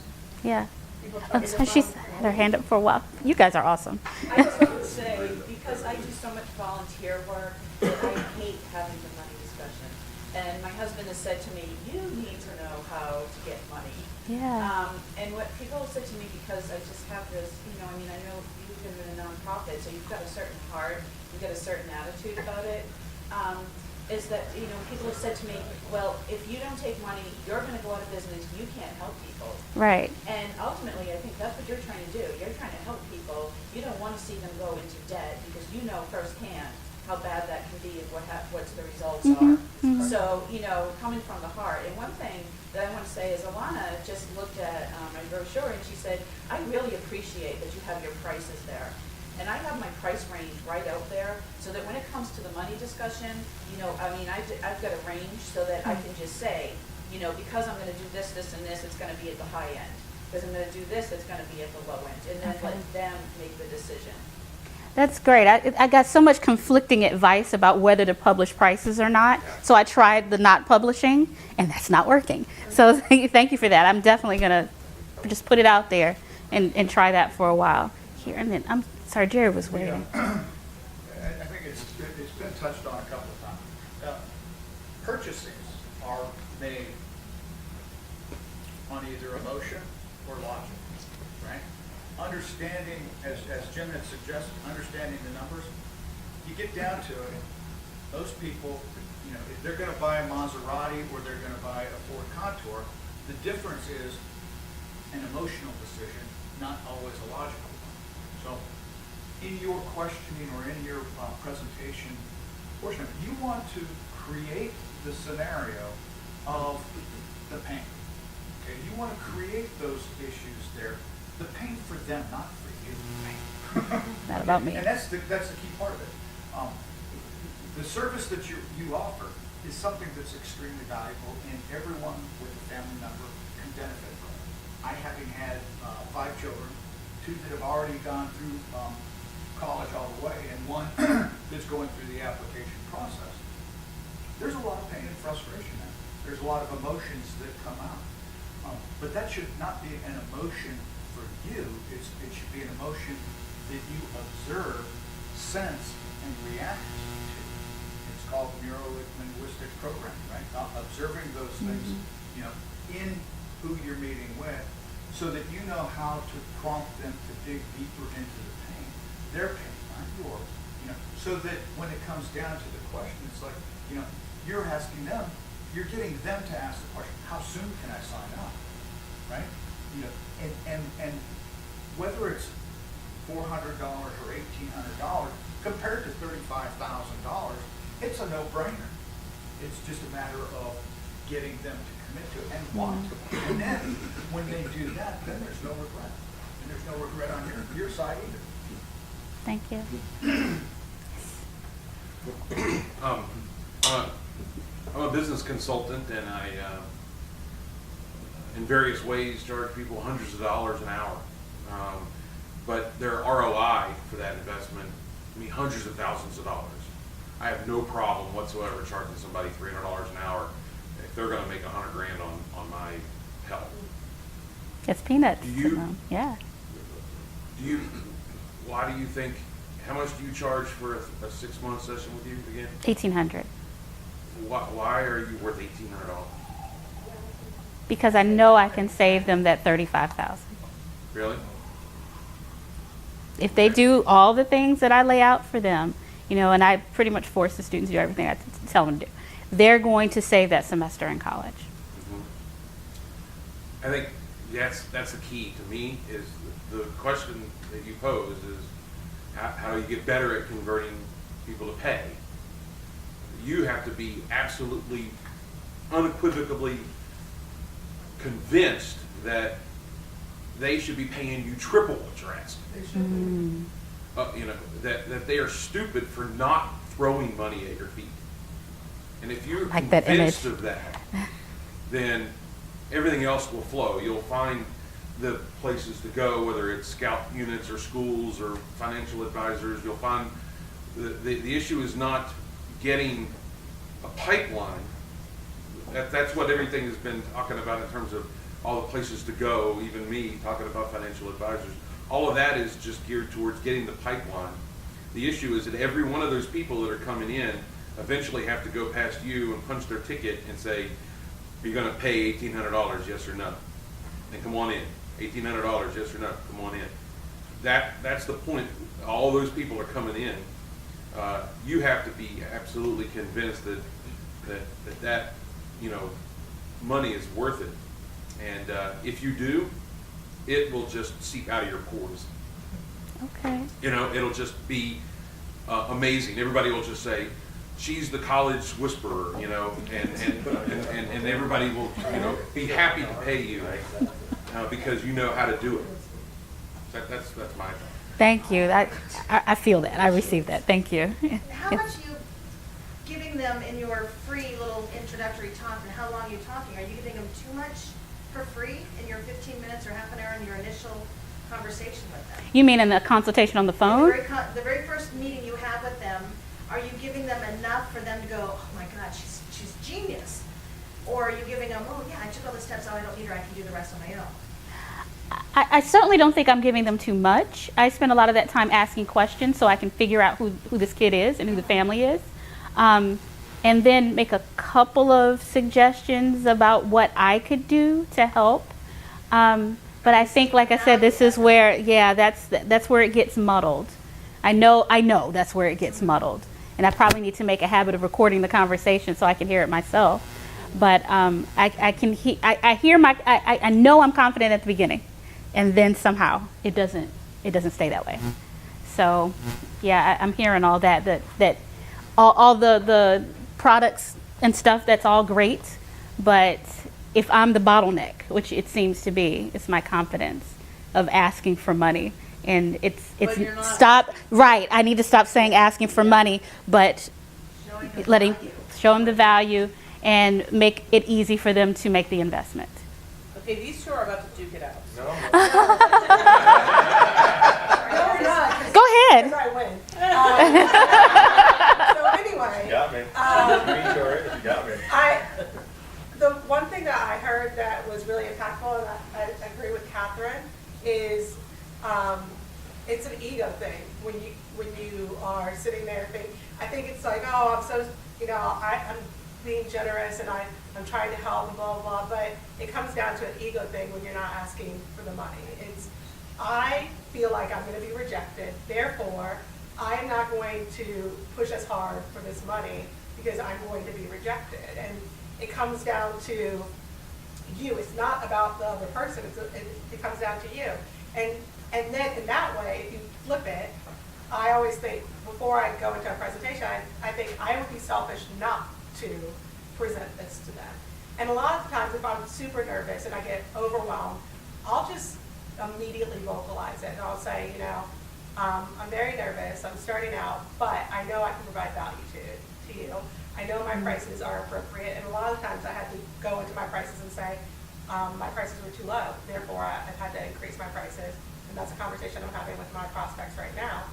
Speaker 2: Yeah.
Speaker 11: People
Speaker 2: Oh,
Speaker 11: target
Speaker 2: so
Speaker 11: their
Speaker 2: she's
Speaker 11: phone.
Speaker 2: had her hand up for a while. You guys are awesome.
Speaker 13: I just want to say, because I do so much volunteer work, that I hate having the money discussion. And my husband has said to me, you need to know how to get money.
Speaker 2: Yeah.
Speaker 13: And what people have said to me, because I just have this, I know you've been in a nonprofit, so you've got a certain heart, you've got a certain attitude about it, is that, people have said to me, well, if you don't take money, you're going to go out of business, you can't help people.
Speaker 2: Right.
Speaker 13: And ultimately, I think that's what you're trying to do. You're trying to help people. You don't want to see them go into debt because you know firsthand how bad that can be and what the results are. So, coming from the heart. And one thing that I want to say is Alana just looked at my brochure and she said, I really appreciate that you have your prices there. And I have my price range right out there so that when it comes to the money discussion, I've got a range so that I can just say, because I'm going to do this, this, and this, it's going to be at the high end. Because I'm going to do this, it's going to be at the low end. And then let them make the decision.
Speaker 2: That's great. I got so much conflicting advice about whether to publish prices or not. So I tried the not publishing, and that's not working. So thank you for that. I'm definitely going to just put it out there and try that for a while. Here, and then, I'm sorry, Jerry was waiting.
Speaker 8: I think it's been touched on a couple of times. Purchases are made on either emotion or logic, right? Understanding, as Jim had suggested, understanding the numbers, you get down to it, those people, if they're going to buy a Maserati or they're going to buy a Ford Contour, the difference is an emotional decision, not always a logical one. So in your questioning or in your presentation portion, you want to create the scenario of the pain. Okay, you want to create those issues there. The pain for them, not for you.
Speaker 2: Not about me.
Speaker 8: And that's the key part of it. The service that you offer is something that's extremely valuable, and everyone with a family member can benefit from it. I, having had 5 children, 2 that have already gone through college all the way, and 1 that's going through the application process. There's a lot of pain and frustration there. There's a lot of emotions that come out. But that should not be an emotion for you. It should be an emotion that you observe, sense, and react to. It's called neuro-linguistic programming, right? Observing those things, in who you're meeting with, so that you know how to prompt them to dig deeper into the pain, their pain, not yours. So that when it comes down to the question, it's like, you're asking them, you're getting them to ask the question, how soon can I sign up, right? And whether it's $400 or $1,800, compared to $35,000, it's a no-brainer. It's just a matter of getting them to commit to it and want to. And then, when they do that, then there's no regret. And there's no regret on your side either.
Speaker 2: Thank you.
Speaker 7: I'm a business consultant, and I, in various ways, charge people hundreds of dollars an hour. But their ROI for that investment can be hundreds of thousands of dollars. I have no problem whatsoever charging somebody $300 an hour if they're going to make $100,000 on my help.
Speaker 2: It's peanuts.
Speaker 7: Do you-
Speaker 2: to them. Yeah.
Speaker 7: Why do you think? How much do you charge for a 6-month session with you again?
Speaker 2: $1,800.
Speaker 7: Why are you worth $1,800?
Speaker 2: Because I know I can save them that $35,000.
Speaker 7: Really?
Speaker 2: If they do all the things that I lay out for them, you know, and I pretty much force the students to do everything I tell them to do, they're going to save that semester in college.
Speaker 7: I think that's the key to me. Is the question that you pose is how do you get better at converting people to pay? You have to be absolutely, unequivocally convinced that they should be paying you triple what you're asking.
Speaker 8: They should be.
Speaker 7: You know, that they are stupid for not throwing money at your feet. And if you're
Speaker 2: Like that
Speaker 7: convinced
Speaker 2: image.
Speaker 7: of that, then everything else will flow. You'll find the places to go, whether it's scout units or schools or financial advisors. You'll find the issue is not getting a pipeline. That's what everything has been talking about in terms of all the places to go, even me talking about financial advisors. All of that is just geared towards getting the pipeline. The issue is that every one of those people that are coming in eventually have to go past you and punch their ticket and say, are you going to pay $1,800, yes or no? Then come on in. $1,800, yes or no? Come on in. That's the point. All those people are coming in. You have to be absolutely convinced that you know, money is worth it. And if you do, it will just seep out of your pores.
Speaker 2: Okay.
Speaker 7: You know, it'll just be amazing. Everybody will just say, she's the college whisperer, you know, and everybody will, you know, be happy to pay you because you know how to do it. That's my thought.
Speaker 2: Thank you. I feel that. I received that. Thank you.
Speaker 6: How much you giving them in your free little introductory talk, and how long are you talking? Are you giving them too much for free in your 15 minutes or half an hour in your initial conversation with them?
Speaker 2: You mean in the consultation on the phone?
Speaker 6: The very first meeting you have with them, are you giving them enough for them to go, oh my God, she's genius? Or are you giving them, oh yeah, I took all the steps, oh I don't need her, I can do the rest on my own?
Speaker 2: I certainly don't think I'm giving them too much. I spend a lot of that time asking questions so I can figure out who this kid is and who the family is. And then make a couple of suggestions about what I could do to help. But I think, like I said, this is where, yeah, that's where it gets muddled. I know that's where it gets muddled. And I probably need to make a habit of recording the conversation so I can hear it myself. But I know I'm confident at the beginning, and then somehow it doesn't stay that way. So, yeah, I'm hearing all that all the products and stuff, that's all great, but if I'm the bottleneck, which it seems to be, it's my confidence of asking for money. And it's right. I need to stop saying asking for money, but show them the value and make it easy for them to make the investment.
Speaker 5: Okay, these two are about to duke it out.
Speaker 11: No, we're not.
Speaker 2: Go ahead.
Speaker 11: Because I win. So anyway.
Speaker 4: You got me. You got me.
Speaker 11: The one thing that I heard that was really impactful, and I agree with Catherine, is it's an ego thing. When you are sitting there thinking, I think it's like, oh, I'm so, you know, I'm being generous and I'm trying to help and blah, blah, blah, but it comes down to an ego thing when you're not asking for the money. I feel like I'm going to be rejected, therefore, I am not going to push as hard for this money because I'm going to be rejected. And it comes down to you. It's not about the other person. It comes down to you. And then in that way, if you flip it, I always think, before I go into a presentation, I think I would be selfish not to present this to them. And a lot of times, if I'm super nervous and I get overwhelmed, I'll just immediately vocalize it. And I'll say, I'm very nervous, I'm starting out, but I know I can provide value to you. I know my prices are appropriate, and a lot of times I had to go into my prices and say, my prices were too low, therefore I've had to increase my prices. And that's a conversation I'm having with my prospects right now.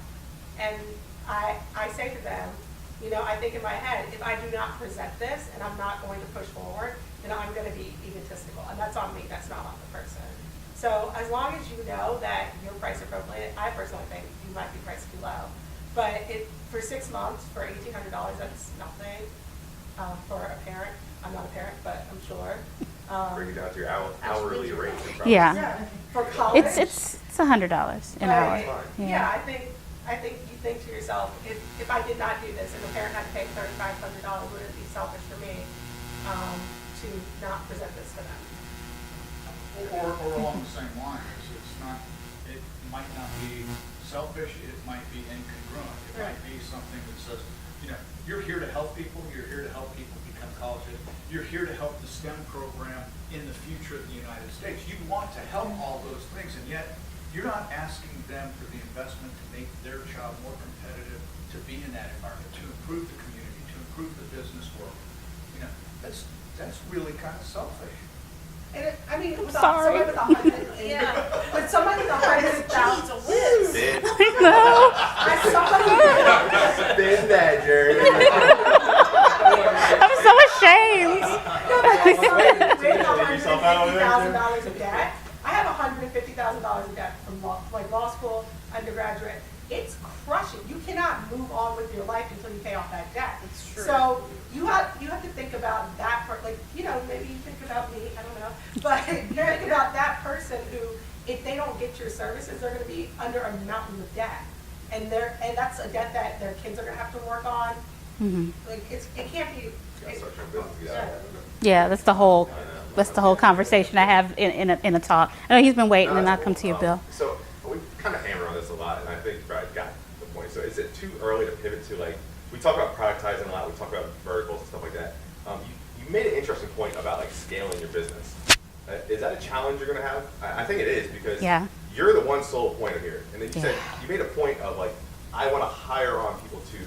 Speaker 11: And I say to them, I think in my head, if I do not present this and I'm not going to push forward, then I'm going to be egotistical. And that's on me, that's not on the person. So as long as you know that you're priced appropriately, I personally think you might be priced too low. But for 6 months, for $1,800, that's nothing for a parent. I'm not a parent, but I'm sure.
Speaker 4: Bring it down to your hourly rate.
Speaker 2: Yeah.
Speaker 11: For college.
Speaker 2: It's $100 an hour.
Speaker 11: Yeah, I think you think to yourself, if I did not do this and the parent had to pay $3,500, would it be selfish for me to not present this to them?
Speaker 8: Or along the same line, it might not be selfish, it might be incongruent. It might be something that says, you're here to help people, you're here to help people become college ed, you're here to help the STEM program in the future of the United States. You want to help all those things, and yet you're not asking them for the investment to make their child more competitive, to be in that environment, to improve the community, to improve the business world. That's really kind of selfish.
Speaker 11: And
Speaker 2: I'm sorry.
Speaker 11: Someone with but someone with $100,000.
Speaker 2: I know.
Speaker 4: Spin that, Jerry.
Speaker 2: I'm so ashamed.
Speaker 11: $150,000 of debt. I have $150,000 in debt from law school, undergraduate. It's crushing. You cannot move on with your life until you pay off that debt.
Speaker 5: It's true.
Speaker 11: So you have to think about that part. Maybe you think about me. I don't know, but you think about that person who, if they don't get your services, they're going to be under a mountain of debt, and that's a debt that their kids are going to have to work on.
Speaker 2: Mm-hmm.
Speaker 11: It can't be.
Speaker 2: Yeah, that's the whole conversation I have in a talk. I know he's been waiting, and I'll come to you, Bill.
Speaker 4: So we kind of hammer on this a lot, and I think Brad got the point. So is it too early to pivot to, we talk about productizing a lot, we talk about verticals and stuff like that. You made an interesting point about scaling your business. Is that a challenge you're going to have? I think it is, because you're the one sole point of here. And then you said, you made a point of I want to hire on people to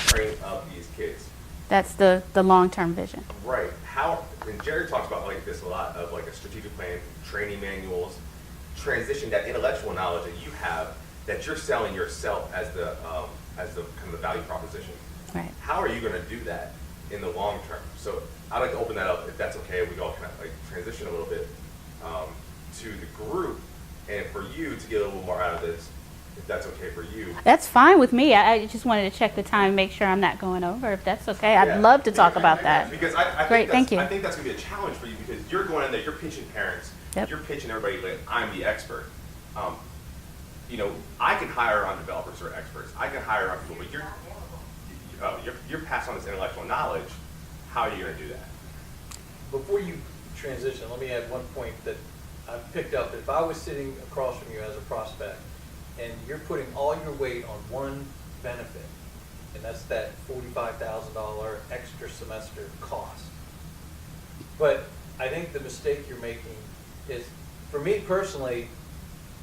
Speaker 4: train up these kids.
Speaker 2: That's the long-term vision.
Speaker 4: Right. And Jerry talks about this a lot of a strategic plan, training manuals, transition that intellectual knowledge that you have that you're selling yourself as the kind of the value proposition.
Speaker 2: Right.
Speaker 4: How are you going to do that in the long term? So I'd like to open that up, if that's okay. We all kind of transition a little bit to the group, and for you to get a little more out of this, if that's okay for you.
Speaker 2: That's fine with me. I just wanted to check the time and make sure I'm not going over. If that's okay, I'd love to talk about that.
Speaker 4: Because
Speaker 2: Great, thank you.
Speaker 4: I think that's going to be a challenge for you, because you're going in there, you're pitching parents, you're pitching everybody I'm the expert. I can hire on developers or experts. I can hire on people, but you're passing on this intellectual knowledge. How are you going to do that?
Speaker 3: Before you transition, let me add one point that I've picked up. If I was sitting across from you as a prospect, and you're putting all your weight on one benefit, and that's that $45,000 extra semester cost. But I think the mistake you're making is, for me personally,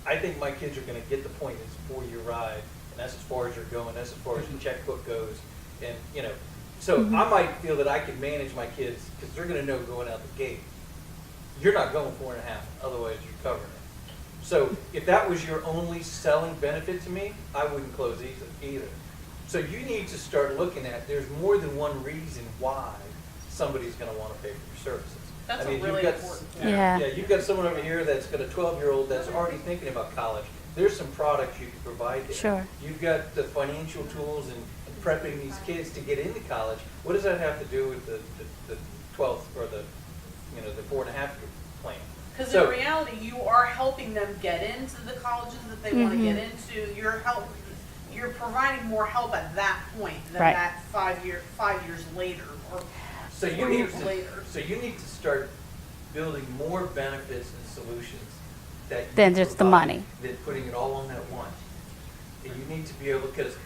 Speaker 3: I think my kids are going to get the point. It's a 4-year ride, and that's as far as you're going. That's as far as the checkbook goes, and So I might feel that I can manage my kids because they're going to know going out the gate. You're not going 4.5, otherwise you're covering it. So if that was your only selling benefit to me, I wouldn't close either. So you need to start looking at, there's more than one reason why somebody's going to want to pay for your services.
Speaker 5: That's
Speaker 3: really
Speaker 5: important point.
Speaker 3: Yeah, you've got someone over here that's got a 12-year-old that's already thinking about college. There's some products you can provide there.
Speaker 2: Sure.
Speaker 3: You've got the financial tools and prepping these kids to get into college. What does that have to do with the 12th or the 4.5-year plan?
Speaker 5: Because in reality, you are helping them get into the colleges that they want to get into. You're providing more help at that point than that 5 years later or 4 years later.
Speaker 3: So you need to start building more benefits and solutions that
Speaker 2: Than just the money.
Speaker 3: than putting it all on that one. And you need to be able, because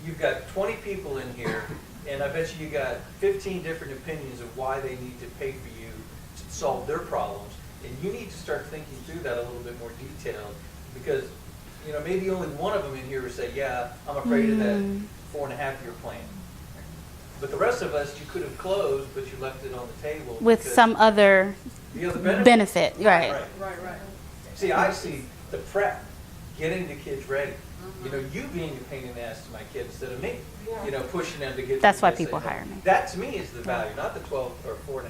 Speaker 3: you've got 20 people in here, and I bet you got 15 different opinions of why they need to pay for you to solve their problems. And you need to start thinking through that a little bit more detailed, because, you know, maybe only one of them in here would say, yeah, I'm afraid of that 4.5-year plan. But the rest of us, you could have closed, but you left it on the table.
Speaker 2: With
Speaker 3: because
Speaker 2: some other
Speaker 3: the other
Speaker 2: benefit, right.
Speaker 5: Right.
Speaker 3: See, I see the prep, getting the kids ready. You know, you being a pain in the ass to my kids instead of me. You know, pushing them to get.
Speaker 2: That's
Speaker 3: them
Speaker 2: why
Speaker 3: to say
Speaker 2: people
Speaker 3: no.
Speaker 2: hire me.
Speaker 3: That to me is the value, not the 12 or 4.5.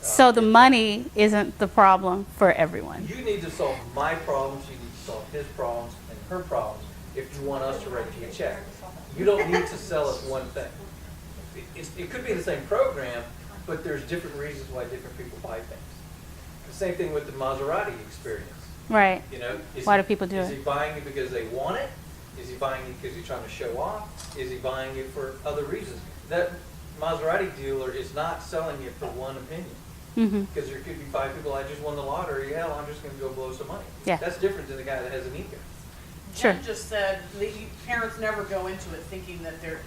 Speaker 2: So the money isn't the problem for everyone.
Speaker 3: You need to solve my problems. You need to solve his problems and her problems if you want us to write you a check. You don't need to sell us one thing. It could be the same program, but there's different reasons why different people buy things. The same thing with the Maserati experience.
Speaker 2: Right.
Speaker 3: You know,
Speaker 2: Why do people do
Speaker 3: Is
Speaker 2: it?
Speaker 3: he buying it because they want it? Is he buying it because he's trying to show off? Is he buying it for other reasons? That Maserati dealer is not selling it for one opinion. Because there could be 5 people, I just won the lottery, hell, I'm just going to go blow some money.
Speaker 2: Yeah.
Speaker 3: That's different than the guy that has an ego.
Speaker 2: Sure.
Speaker 5: Jen just said, parents never go into it thinking that their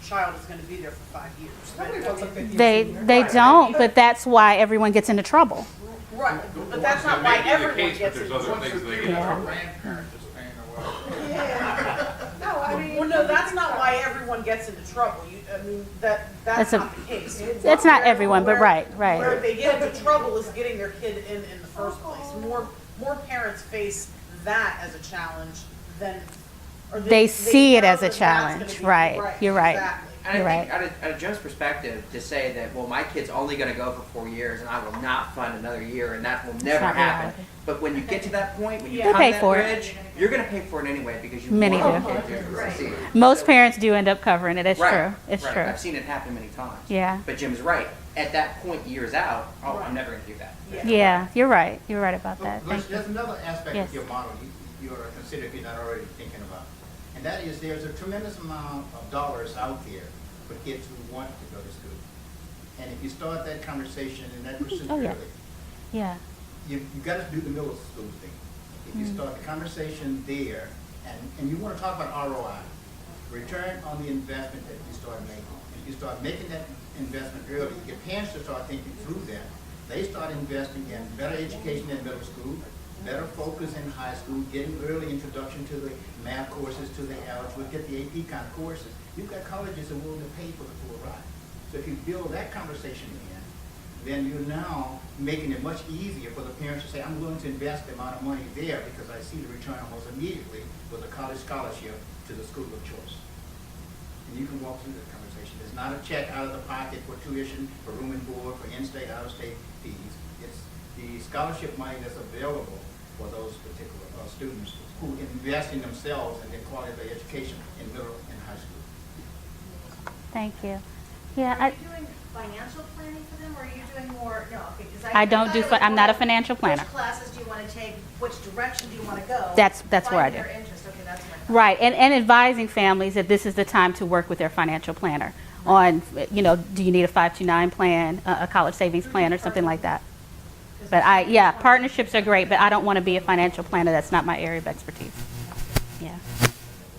Speaker 5: child is gonna be there for 5 years.
Speaker 11: Nobody wants a 50
Speaker 2: They don't, but that's why everyone gets into trouble.
Speaker 5: Right, but that's not why everyone gets
Speaker 7: There's
Speaker 5: into
Speaker 7: other
Speaker 5: trouble.
Speaker 7: things they
Speaker 8: Our
Speaker 7: get.
Speaker 8: grandparent is paying the way.
Speaker 11: Yeah. No, I mean.
Speaker 5: Well, no, that's not why everyone gets into trouble. I mean, that's
Speaker 2: That's a-
Speaker 5: not the case.
Speaker 2: It's not everyone, but right.
Speaker 5: Where they get into trouble is getting their kid in the first place. More parents face that as a challenge than, or
Speaker 2: They see it
Speaker 5: know
Speaker 2: as a
Speaker 5: that that's
Speaker 2: challenge,
Speaker 5: gonna be-
Speaker 2: right. You're right.
Speaker 5: exactly.
Speaker 9: And
Speaker 2: You're
Speaker 9: I think
Speaker 2: right.
Speaker 9: out of Jim's perspective, to say that, well, my kid's only going to go for 4 years and I will not fund another year and that will never
Speaker 2: not
Speaker 9: happen.
Speaker 2: reality.
Speaker 9: But when you get to that point, when you
Speaker 5: Yeah.
Speaker 9: come
Speaker 2: They pay
Speaker 9: that
Speaker 2: for it.
Speaker 9: bridge, you're going to pay for it anyway because you
Speaker 2: Many
Speaker 9: want
Speaker 2: do.
Speaker 9: your kid to succeed.
Speaker 2: Most parents do end up covering it. It's
Speaker 9: Right,
Speaker 2: true. It's
Speaker 9: right.
Speaker 2: true.
Speaker 9: I've seen it happen many times.
Speaker 2: Yeah.
Speaker 9: But Jim's right. At that point, years out, I'm never going to do that.
Speaker 2: Yeah, you're right. You're right about that.
Speaker 10: There's
Speaker 2: Thank you.
Speaker 10: another aspect
Speaker 2: Yes.
Speaker 10: of your model you ought to consider if you're not already thinking about. And that is there's a tremendous amount of dollars out there for kids who want to go to school. And if you start that conversation and that pursuit
Speaker 2: Oh, yeah.
Speaker 10: early,
Speaker 2: Yeah.
Speaker 10: you got to do the middle school thing. If you start the conversation there, and you want to talk about ROI, return on the investment that you start making. If you start making that investment early, your parents to start thinking through that. They start investing in better education in middle school, better focus in high school, getting early introduction to the math courses, to the algebra, get the AP kind of courses. You've got colleges that are willing to pay for the full ride. So if you build that conversation in, then you're now making it much easier for the parents to say, I'm willing to invest the amount of money there because I see the return almost immediately with a college scholarship to the school of choice. And you can walk through that conversation. It's not a check out of the pocket for tuition, for room and board, for in-state, out-of-state fees. It's the scholarship money that's available for those particular students who invest in themselves and their quality of their education in middle and high school.
Speaker 2: Thank you. Yeah,
Speaker 6: Are you doing financial planning for them, or are you doing more, no, okay, because
Speaker 2: I don't
Speaker 6: thought
Speaker 2: do
Speaker 6: it was
Speaker 2: I'm not a
Speaker 6: more
Speaker 2: financial planner.
Speaker 6: Which classes do you want to take, which direction do you want to go?
Speaker 2: That's where I
Speaker 6: Find
Speaker 2: do.
Speaker 6: their interest, okay, that's my thought.
Speaker 2: Right, and advising families that this is the time to work with their financial planner on, you know, do you need a 529 plan, a college savings plan, or something like that. But partnerships are great, but I don't want to be a financial planner. That's not my area of expertise. Yeah.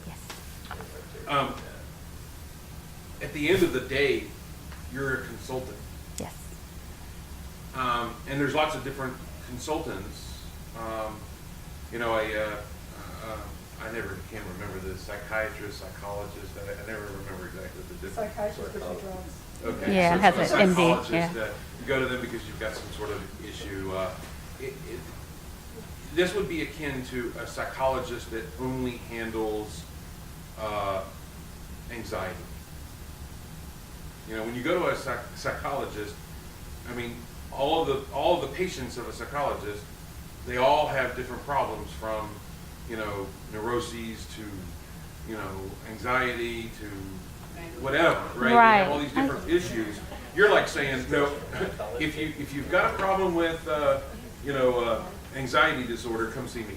Speaker 2: Yes.
Speaker 7: At the end of the day, you're a consultant.
Speaker 2: Yes.
Speaker 7: And there's lots of different consultants. You know, I never can remember the psychiatrist, psychologist. I never remember exactly the difference.
Speaker 11: Psychiatrist gives you drugs.
Speaker 7: Okay.
Speaker 2: Yeah,
Speaker 7: so
Speaker 2: it has
Speaker 7: for
Speaker 2: an MD,
Speaker 7: psychologist,
Speaker 2: yeah.
Speaker 7: You go to them because you've got some sort of issue. This would be akin to a psychologist that only handles anxiety. You know, when you go to a psychologist, I mean, all of the patients of a psychologist, they all have different problems, from, you know, neuroses to, you know, anxiety to whatever, right? They
Speaker 2: Right.
Speaker 7: have all these different issues. You're like saying, no, if you've got a problem with, you know, anxiety disorder, come see me.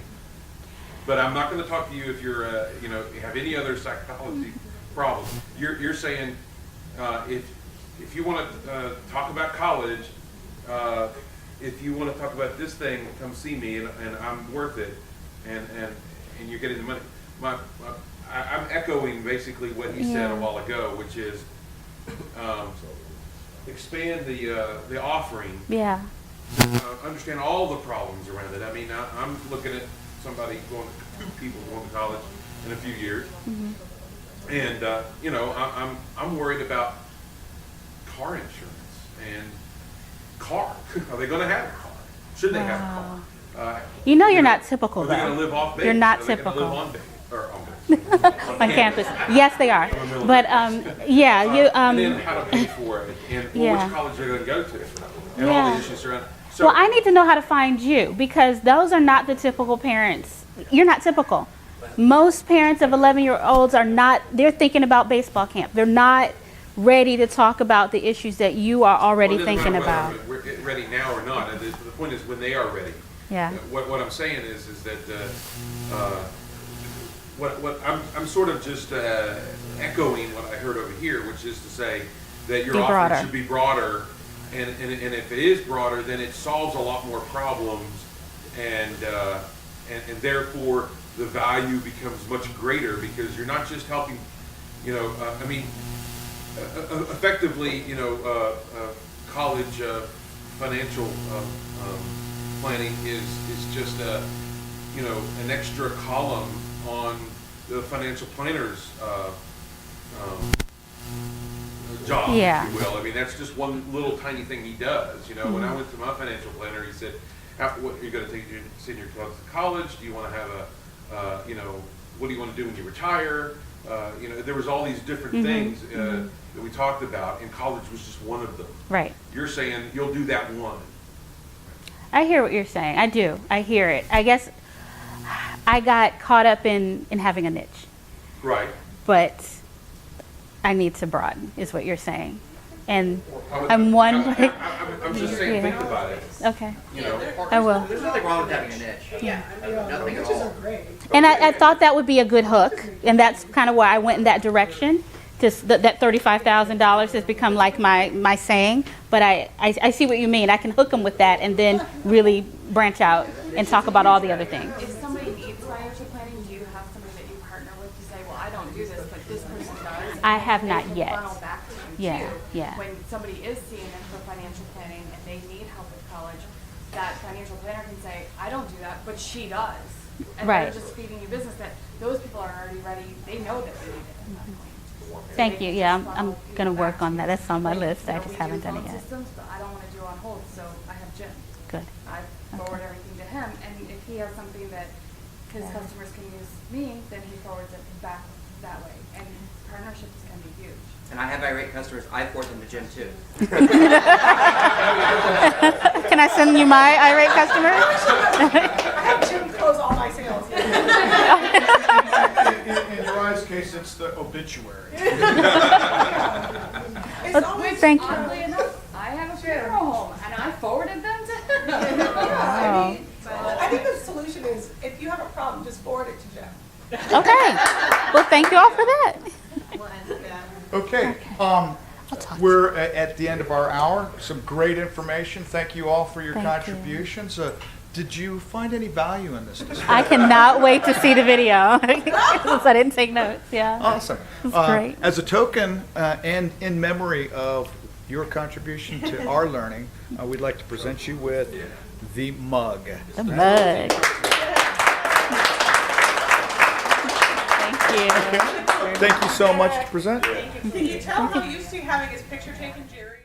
Speaker 7: But I'm not going to talk to you if you're, you know, have any other psychology problems. You're saying, if you want to talk about college, if you want to talk about this thing, come see me, and I'm worth it, and you're getting the money. I'm echoing basically what he said a while ago, which is expand the offering.
Speaker 2: Yeah.
Speaker 7: Understand all the problems around it. I mean, I'm looking at somebody two people going to college in a few years, and you know, I'm worried about car insurance and car. Are they going to have a car? Should they have a car?
Speaker 2: You know, you're not typical
Speaker 7: Are they going
Speaker 2: though.
Speaker 7: to live off base?
Speaker 2: You're not
Speaker 7: Are they gonna
Speaker 2: typical.
Speaker 7: live on base? Or on base?
Speaker 2: On campus. Yes, they are. But yeah, you
Speaker 7: and then how to pay for it, and
Speaker 2: Yeah.
Speaker 7: which college they're going to go to, and all the issues around. So,
Speaker 2: well, I need to know how to find you because those are not the typical parents. You're not typical. Most parents of 11-year-olds are not, they're thinking about baseball camp. They're not ready to talk about the issues that you are already
Speaker 7: well, it doesn't
Speaker 2: thinking
Speaker 7: matter
Speaker 2: about.
Speaker 7: whether we're ready now or not. And the point is when they are ready.
Speaker 2: Yeah.
Speaker 7: What I'm saying is that what I'm sort of just echoing what I heard over here, which is to say that your
Speaker 2: Be
Speaker 7: offering
Speaker 2: broader.
Speaker 7: should be broader, and if it is broader, then it solves a lot more problems, and therefore the value becomes much greater because you're not just helping, you know, I mean, effectively, you know, college financial planning is just you know, an extra column on the financial planner's job,
Speaker 2: Yeah.
Speaker 7: if you will. I mean, that's just one little tiny thing he does. You know, when I went to my financial planner, he said, "What you're going to take your senior class to college? Do you want to have a, you know, what do you want to do when you retire?" You know, there was all these different things that we talked about, and college was just one of them.
Speaker 2: Right.
Speaker 7: You're saying you'll do that one.
Speaker 2: I hear what you're saying. I do. I hear it. I guess I got caught up in having a niche,
Speaker 7: Right.
Speaker 2: but I need to broaden, is what you're saying. And
Speaker 7: I'm
Speaker 2: I'm wondering.
Speaker 7: I'm just saying, think about it.
Speaker 2: Okay.
Speaker 7: You know,
Speaker 2: I will.
Speaker 9: There's nothing wrong with having a niche.
Speaker 5: Yeah.
Speaker 9: Nothing at
Speaker 11: Niches
Speaker 9: all.
Speaker 11: are great.
Speaker 2: And I thought that would be a good hook, and that's kind of why I went in that direction. Just that $35,000 has become like my saying, but I see what you mean. I can hook them with that and then really branch out and talk about all the other things.
Speaker 14: If somebody needs financial planning, do you have somebody that you partner with to say, well, I don't do this, but this person does?
Speaker 2: I have
Speaker 14: And
Speaker 2: not
Speaker 14: they can
Speaker 2: yet.
Speaker 14: funnel back to you
Speaker 2: Yeah,
Speaker 14: too.
Speaker 2: yeah.
Speaker 14: When somebody is seeing them for financial planning and they need help with college, that financial planner can say, I don't do that, but she does. And
Speaker 2: Right.
Speaker 14: they're just feeding you business that those people are already ready, they know that they need it at that point.
Speaker 2: Thank you.
Speaker 14: They can
Speaker 2: Yeah,
Speaker 14: just
Speaker 2: I'm
Speaker 14: funnel
Speaker 2: going to
Speaker 14: people
Speaker 2: work
Speaker 14: back
Speaker 2: on
Speaker 14: to
Speaker 2: that.
Speaker 14: you.
Speaker 2: That's on my
Speaker 14: Like,
Speaker 2: list. I
Speaker 14: you know,
Speaker 2: just
Speaker 14: we
Speaker 2: haven't
Speaker 14: do
Speaker 2: done it
Speaker 14: phone
Speaker 2: yet.
Speaker 14: systems, but I don't want to do on hold, so I have Jim.
Speaker 2: Good.
Speaker 14: I forward everything to him, and if he has something that his customers can use me, then he forwards it back that way. And partnerships can be huge.
Speaker 9: And I have irate customers, I forward them to Jim too.
Speaker 2: Can I send you my irate customer?
Speaker 11: I have Jim close all my sales.
Speaker 12: In Uriah's case, it's the obituary.
Speaker 11: It's always,
Speaker 2: Thank you.
Speaker 14: Oddly enough, I have a funeral home, and I forwarded them to him.
Speaker 11: I mean, I think the solution is, if you have a problem, just forward it to Jeff.
Speaker 2: Okay. Well, thank you all for that.
Speaker 12: Okay, we're at the end of our hour. Some great information. Thank you all for your
Speaker 2: Thank you.
Speaker 12: contributions. Did you find any value in this discussion?
Speaker 2: I cannot wait to see the video. Since I didn't take notes. Yeah.
Speaker 12: Awesome.
Speaker 2: That's great.
Speaker 12: As a token and in memory of your contribution to our learning, we'd like to present you with the mug.
Speaker 2: The mug. Thank you.
Speaker 12: Thank you so much to present.
Speaker 5: Can you tell how used to having his picture taken, Jerry?